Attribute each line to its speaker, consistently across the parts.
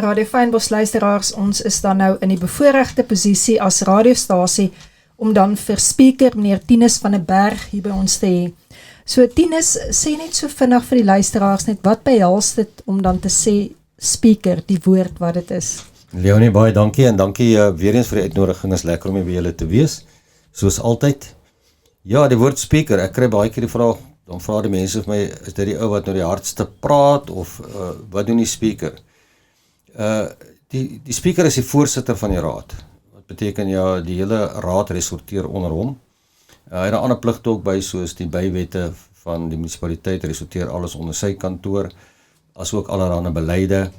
Speaker 1: Radio Fynbos luisteraars, ons is dan nou in die bevoorregte posisie as radiostasie om dan vir speaker meneer Tinus van der Berg hier by ons te hê. So Tinus, sê net so vinnig vir die luisteraars net, wat behels dit om dan te sê speaker, die woord wat dit is?
Speaker 2: Leonie, baie dankie en dankie weer eens vir die uitnodiging, is lekker om hier by julle te wees, soos altyd. Ja, die woord speaker, ek kry baie keer die vraag, dan vra die mense vir my, is dit die ou wat nou die hardste praat, of wat doen die speaker? Die speaker is die voorsitter van die raad, wat beteken ja, die hele raad resorteer onder hom. Hy het 'n ander pligte ook by, soos die bywette van die munisipaliteit resorteer alles onder sy kantoor, as ook allerhande beleide,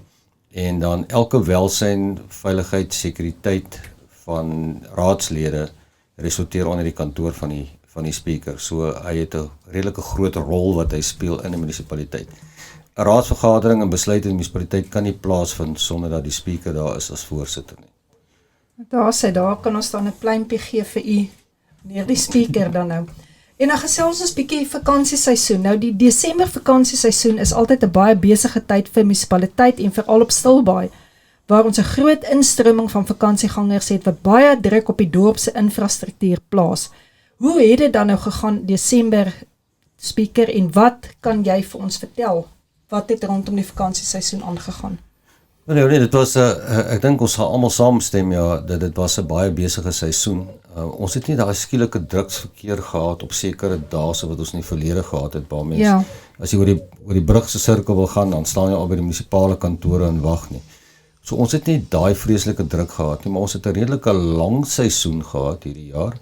Speaker 2: en dan elke welsyn, veiligheid, sekuriteit van raadslede resorteer onder die kantoor van die speaker. So hy het 'n redelike groot rol wat hy speel in die munisipaliteit. 'n Raadsvergadering en besluit in die munisipaliteit kan nie plaasvind sonder dat die speaker daar is as voorsitter nie.
Speaker 1: Daar kan ons dan 'n pluimpie gee vir u, meneer die speaker dan nou. En dan gesels ons bietjie vakansieseisoen. Nou die Desember vakansieseisoen is altyd 'n baie besige tyd vir munisipaliteit en veral op Stilbaai, waar ons 'n groot instroming van vakansiegangers het wat baie druk op die dorp se infrastruktuur plaas. Hoe het dit dan nou gegaan Desember, speaker, en wat kan jy vir ons vertel? Wat het rondom die vakansieseisoen aangegaan?
Speaker 2: Nee, dit was, ek dink ons gaan almal saamstem, ja, dat dit was 'n baie besige seisoen. Ons het nie daai skielike druksverkeer gehad op sekere dae so wat ons in die verlede gehad het, baie mense.
Speaker 1: Ja.
Speaker 2: As jy oor die brug se sirkel wil gaan, dan staan jy al by die munisipale kantore en wag nie. So ons het nie daai vreeslike druk gehad nie, maar ons het 'n redelike lang seisoen gehad hierdie jaar,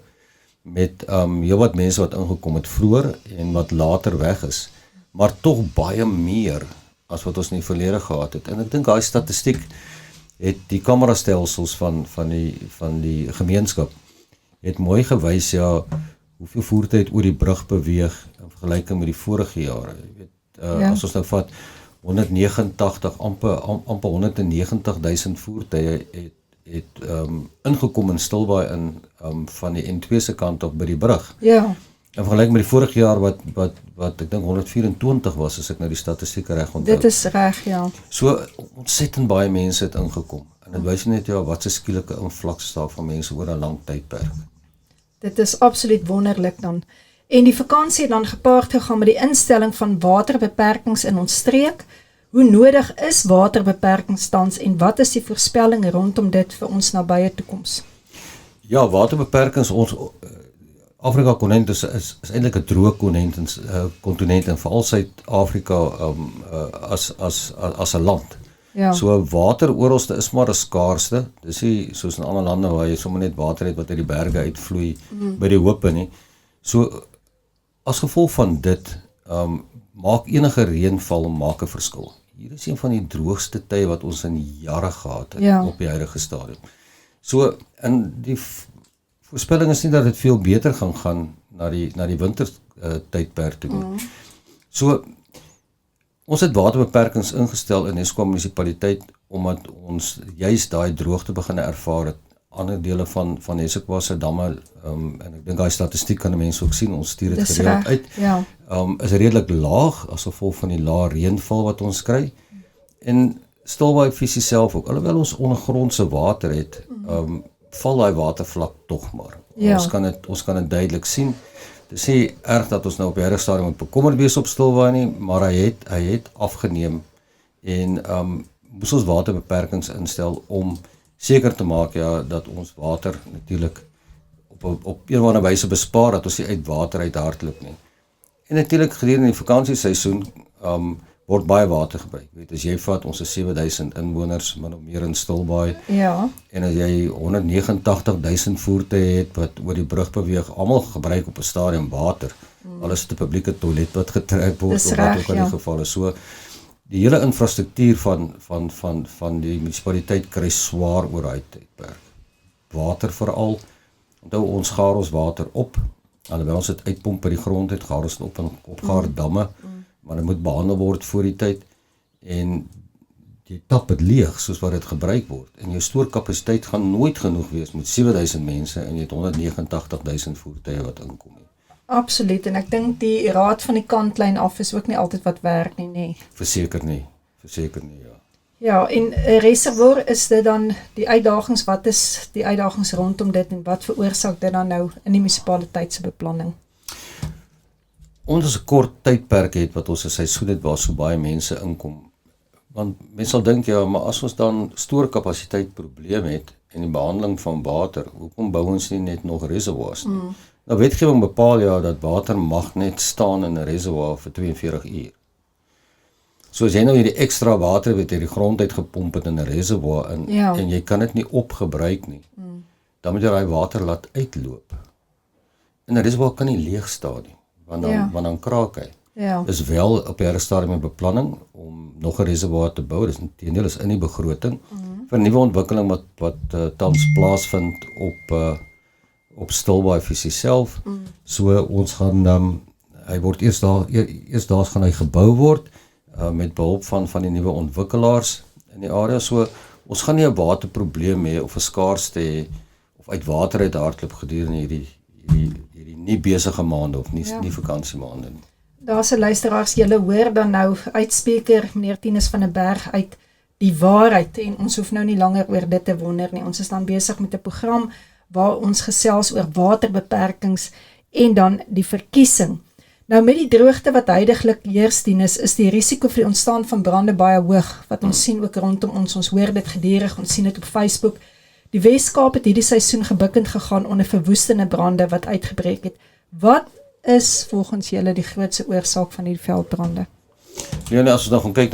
Speaker 2: met heel wat mense wat ingekom het vroeër en wat later weg is, maar tog baie meer as wat ons in die verlede gehad het. En ek dink daai statistiek het die kamerastelsels van die gemeenskap het mooi gewys, ja, hoeveel voertuie het oor die brug beweeg in vergelyking met die vorige jare. Jy weet, as ons nou vat 189, amper 190.000 voertuie het ingekom in Stilbaai van die N2 se kant op by die brug.
Speaker 1: Ja.
Speaker 2: In vergelyking met die vorige jaar wat ek dink 124 was, as ek nou die statistieke reg onthou.
Speaker 1: Dit is reg, ja.
Speaker 2: So ontsettend baie mense het ingekom. En dit wys net ja, wat 'n skielike invloed daar van mense oor 'n lang tydperk.
Speaker 1: Dit is absoluut wonderlik dan. En die vakansie het dan gepaard gegaan met die instelling van waterbeperkings in ons streek. Hoe nodig is waterbeperkings tans en wat is die voorspelling rondom dit vir ons nabye toekoms? Ja,
Speaker 2: waterbeperkings, ons Afrika kontinent is eintlik 'n droë kontinent en veral Suid-Afrika as 'n land.
Speaker 1: Ja.
Speaker 2: So water oralste is maar 'n skaarste. Dis nie soos in ander lande waar jy sommer net water het wat uit die berge uitvloei by die hope nie. So as gevolg van dit maak enige reënval 'n verskil. Hier is een van die droogste tye wat ons in jare gehad het op die huidige stadium. So in die voorspelling is nie dat dit veel beter gaan na die winter tydperk toe nie. So ons het waterbeperkings ingestel in Eskom munisipaliteit omdat ons juist daai droogte begin ervaar het. Ander dele van Eskom se damme en ek dink daai statistiek kan mense ook sien, ons stuur dit gereeld uit.
Speaker 1: Ja.
Speaker 2: Is redelik laag as gevolg van die lae reënval wat ons kry. En Stilbaai fisies self ook, alhoewel ons ondergrondse water het, val daai watervlak tog maar.
Speaker 1: Ja.
Speaker 2: Ons kan dit duidelik sien. Dit is nie erg dat ons nou op die huidige stadium moet bekommerd wees op Stilbaai nie, maar hy het afgeneem en moes ons waterbeperkings instel om seker te maak dat ons water natuurlik op een of ander wyse bespaar, dat ons nie uit water uit hardloop nie. En natuurlik gedurende die vakansieseisoen word baie water gebruik. Weet, as jy vat, ons is 7000 inwoners, maar nog meer in Stilbaai.
Speaker 1: Ja.
Speaker 2: En as jy 189.000 voertuie het wat oor die brug beweeg, almal gebruik op 'n stadium water. Alles is 'n publieke toilet wat getrek word, of wat ook al die geval is. So die hele infrastruktuur van die munisipaliteit kry swaar oor daai tydperk. Water veral. Onthou ons gaar ons water op, alhoewel ons dit uitpomp by die grond het, gaar ons op in opgaar damme, maar dit moet behandel word voor die tyd en jy tap het leeg soos wat dit gebruik word en jou stoorkapasiteit gaan nooit genoeg wees met 7000 mense en jy het 189.000 voertuie wat inkom.
Speaker 1: Absoluut, en ek dink die raad van die kantlyn af is ook nie altyd wat werk nie, nee.
Speaker 2: Verseker nie, ja.
Speaker 1: Ja, en 'n reservoir, is dit dan die uitdagings, wat is die uitdagings rondom dit en wat veroorsaak dit dan nou in die munisipaliteit se beplanning?
Speaker 2: Ons 'n kort tydperk het wat ons 'n seisoen het waar so baie mense inkom. Want mense sal dink, ja, maar as ons dan stoorkapasiteit probleem het en die behandeling van water, hoekom bou ons nie net nog reservoirs nie? Nou wetgewing bepaal ja dat water mag net staan in 'n reservoir vir 42 uur. So as jy nou hierdie ekstra water wat uit die grond uit gepomp het in 'n reservoir in,
Speaker 1: Ja.
Speaker 2: en jy kan dit nie opgebruik nie, dan moet jy daai water laat uitloop. En 'n reservoir kan nie leeg staan nie, want dan kraak hy.
Speaker 1: Ja.
Speaker 2: Is wel op die stadium in beplanning om nog 'n reservoir te bou. Dis inteendeel is in die begroting vir nuwe ontwikkeling wat tans plaasvind op Stilbaai visie self. So ons gaan hy word eersdaags gaan hy gebou word met behulp van die nuwe ontwikkelaars in die area. So ons gaan nie 'n waterprobleem hê of 'n skaarste hê of uit water uit hardloop gedurende hierdie nie besige maande of nie vakansiemaande nie.
Speaker 1: Daar's 'n luisteraars, julle hoor dan nou uitspreker meneer Tinus van der Berg uit die waarheid en ons hoef nou nie langer oor dit te wonder nie. Ons is dan besig met 'n program waar ons gesels oor waterbeperkings en dan die verkiesing. Nou met die droogte wat huidigelik heers, Tinus, is die risiko vir die ontstaan van brande baie hoog, wat ons sien ook rondom ons hoor dit gedurig, ons sien dit op Facebook. Die Wes-Kaap het hierdie seisoen gebukkend gegaan onder verwoestende brande wat uitgebreek het. Wat is volgens julle die grootste oorsaak van hierdie veldbrande?
Speaker 2: Ja, as ons nou gaan kyk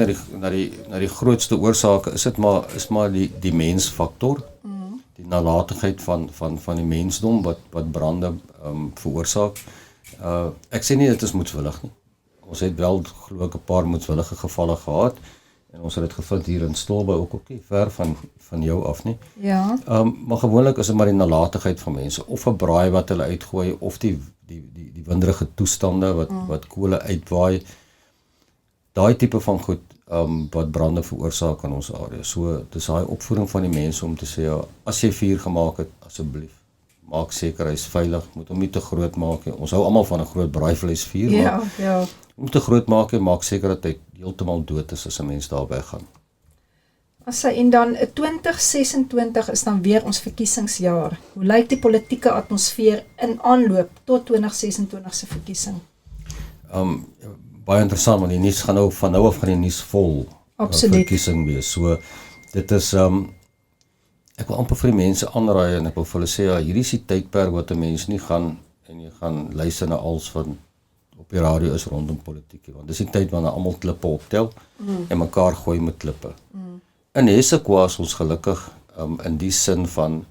Speaker 2: na die grootste oorsake, is maar die mensfaktor, die nalatigheid van die mensdom wat brande veroorsaak. Ek sê nie dit is moedswillig nie. Ons het wel glo ek 'n paar moedswillige gevalle gehad en ons het dit gevind hier in Stilbaai ook nie ver van jou af nie.
Speaker 1: Ja.
Speaker 2: Maar gewoonlik is dit maar die nalatigheid van mense of 'n braai wat hulle uitgooi of die winderige toestande wat kole uitwaai. Daai tipe van goed wat brande veroorsaak in ons area. So dis daai opvoeding van die mense om te sê ja, as jy vuur gemaak het, asseblief maak seker hy's veilig, moet hom nie te groot maak nie. Ons hou almal van 'n groot braaivleisvuur, maar om te groot maak en maak seker dat hy heeltemal dood is as 'n mens daar weggaan.
Speaker 1: En dan 2026 is dan weer ons verkiesingsjaar. Hoe lyk die politieke atmosfeer in aanloop tot 2026 se verkiesing?
Speaker 2: Baie interessant, want die nuus gaan nou van nou af gaan die nuus vol verkiesing wees. So dit is ek wil amper vir die mense aanraai en ek wil vir hulle sê ja, hierdie is die tydperk wat 'n mens nie gaan en jy gaan luister na alles wat op die radio is rondom politiek, want dis die tyd wanneer almal klippe optel en mekaar gooi met klippe. In Hessequa is ons gelukkig in die sin van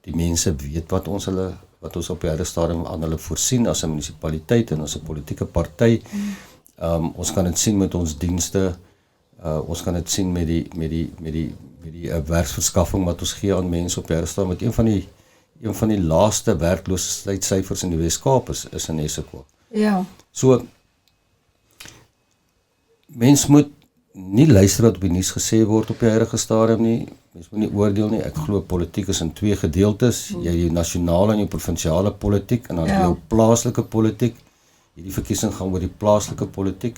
Speaker 2: die mense weet wat ons op die stadium aan hulle voorsien as 'n munisipaliteit en as 'n politieke party. Ons kan dit sien met ons dienste, ons kan dit sien met die werksverskaffing wat ons gee aan mense op die stadium, met een van die laaste werkloosheidssyfers in die Wes-Kaap is in Hessequa.
Speaker 1: Ja.
Speaker 2: So mens moet nie luister wat op die nuus gesê word op die huidige stadium nie. Mens moet nie oordeel nie. Ek glo politiek is in twee gedeeltes. Jy die nasionale en jou provinsiale politiek en dan jou plaaslike politiek. Hierdie verkiesing gaan oor die plaaslike politiek.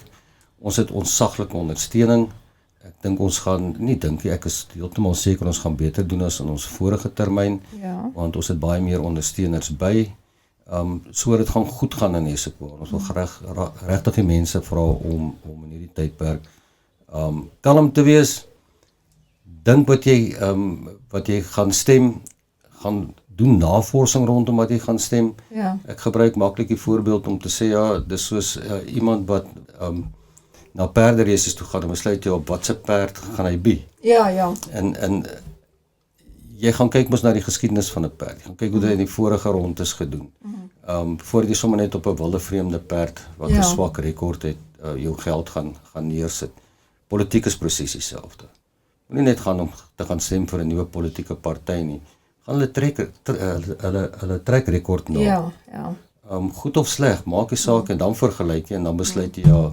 Speaker 2: Ons het ontsaglike ondersteuning. Ek dink ons gaan ek is heeltemal seker ons gaan beter doen as in ons vorige termyn, want ons het baie meer ondersteuners by. So dit gaan goed gaan in Hessequa. Ons wil regtig die mense vra om in hierdie tydperk kalm te wees. Dink wat jy gaan stem, gaan doen navorsing rondom wat jy gaan stem.
Speaker 1: Ja.
Speaker 2: Ek gebruik maklik die voorbeeld om te sê ja, dis soos iemand wat na perdereisies toe gaan en besluit jy op watse perd gaan hy bi.
Speaker 1: Ja.
Speaker 2: En jy gaan kyk mos na die geskiedenis van 'n perd. Jy gaan kyk hoe dit in die vorige rondes gedoen. Voordat jy sommer net op 'n wilde vreemde perd wat 'n swak rekord het, jou geld gaan neersit. Politiek is presies dieselfde. Moenie net gaan om te gaan stem vir 'n nuwe politieke party nie. Gaan hulle trek rekord na.
Speaker 1: Ja.
Speaker 2: Goed of sleg, maak die saak en dan vergelyk jy en dan besluit jy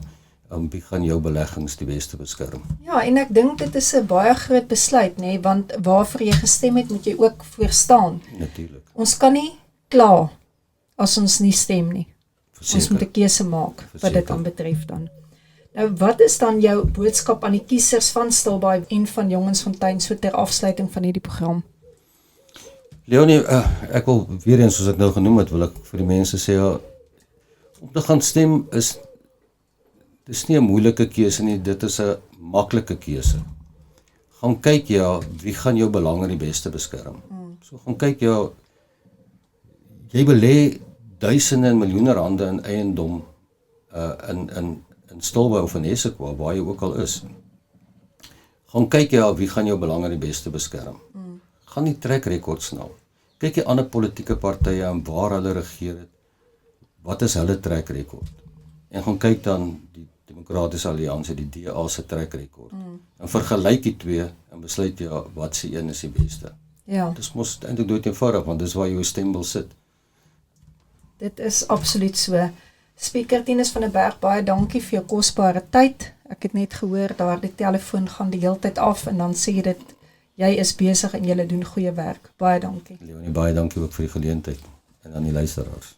Speaker 2: wie gaan jou beleggings die beste beskerm.
Speaker 1: Ja, en ek dink dit is 'n baie groot besluit, nê, want waarvoor jy gestem het, moet jy ook voor staan.
Speaker 2: Natuurlik.
Speaker 1: Ons kan nie kla as ons nie stem nie.
Speaker 2: Verseker.
Speaker 1: Ons moet 'n keuse maak wat dit dan betref dan. Nou, wat is dan jou boodskap aan die kiesers van Stilbaai en van Jongensfontein so ter afsluiting van hierdie program?
Speaker 2: Leonie, ek wil weer eens, soos ek nou genoem het, wil ek vir die mense sê, ja, om te gaan stem dis nie 'n moeilike keuse nie, dit is 'n maklike keuse. Gaan kyk wie gaan jou belange die beste beskerm. So gaan kyk jy belê duisende en miljoene rande in eiendom in Stilbaai of in Essequa, waar jy ook al is. Gaan kyk wie gaan jou belange die beste beskerm. Gaan die track records na. Kyk die ander politieke partye en waar hulle regeer het. Wat is hulle track record? En gaan kyk dan die Demokratiese Alliansie, die DA se track record. En vergelyk die twee en besluit wat se een is die beste.
Speaker 1: Ja.
Speaker 2: Dis mos eintlik dood eenvoudig, want dis waar jou stem wil sit.
Speaker 1: Dit is absoluut so. Speaker Tinus van der Berg, baie dankie vir jou kosbare tyd. Ek het net gehoor daar die telefoon gaan die hele tyd af en dan sê jy dit, jy is besig en jy doen goeie werk. Baie dankie.
Speaker 2: Leonie, baie dankie ook vir die geleentheid en aan die luisteraars.